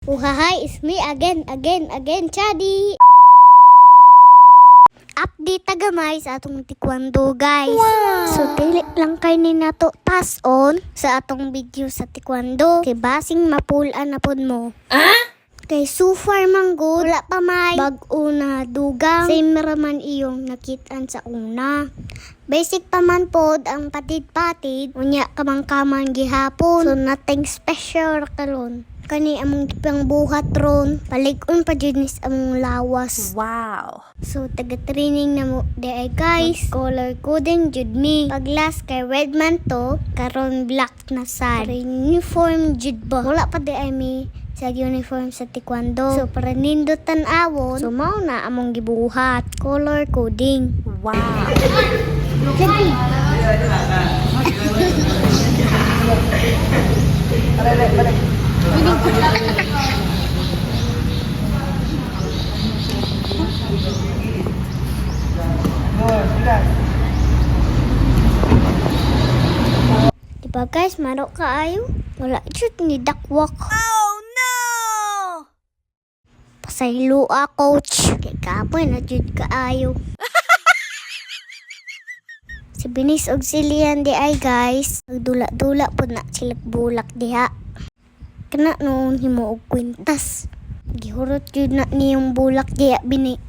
Uhahay, it's me again, Chadi. Update tagamay sa atong taekwondo, guys. Wow! So, dili lang kay ni nato pass on sa atong video sa taekwondo. Kay basing mapulaan na pod mo. Kay so far man good, wala pa may bag-o na dugang. Same raman iyong nakitaan sa una. Basic pa man pod ang patid-patid. Unya kamang-kamang gihapon. So nothing special karon. Kani among gipang buhat ron. Palig-on pa junis among lawas. Wow! So taga-training na mo ay guys. Color coding jud mi. Pag last kay red man to, karon black na sad. Uniform jud ba? Wala pa ay mi sa uniform sa taekwondo. So para nindutan awon, so mao na among gibuhat. Color coding. Wow! Jadi. Diba guys, marok kaayo? Wala jud ni dakwak. Oh no! Pasaylo coach. Kay kapoy na jud kaayo. Si Binis og Silian di ay guys. Nagdula-dula po na sila bulak diha. Kana noon himo og kwintas. Gihurot jud na niyong bulak diha bini.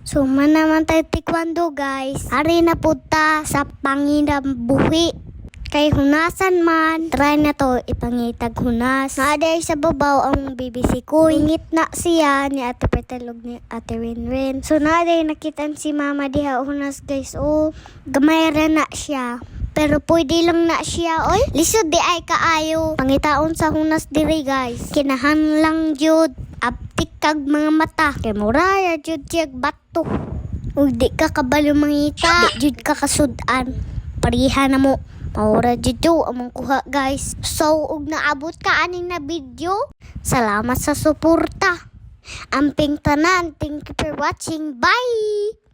So man naman tayo taekwondo guys. Ari na punta sa Panginambuhi. Kay hunasan man, try na to ipangitag hunas. Naaday sa babaw ang BBC ko. Ingit na siya ni Ate Pertalog ni Ate Winwin. So naaday nakitan si Mama diha hunas guys. Oh, gamay ra na siya. Pero pwede lang na siya oy. Lisod di ay kaayo. Pangitaon sa hunas diri guys. Kinahan lang jud. Aptik kag mga mata. Kay muraya jud siyag bato. Ug di ka kabalo mangita. Di jud ka kasudan. Pariha na mo. Maura dito among kuha guys. So ug naabot ka aning na video. Salamat sa suporta. Amping tanan. Thank you for watching. Bye!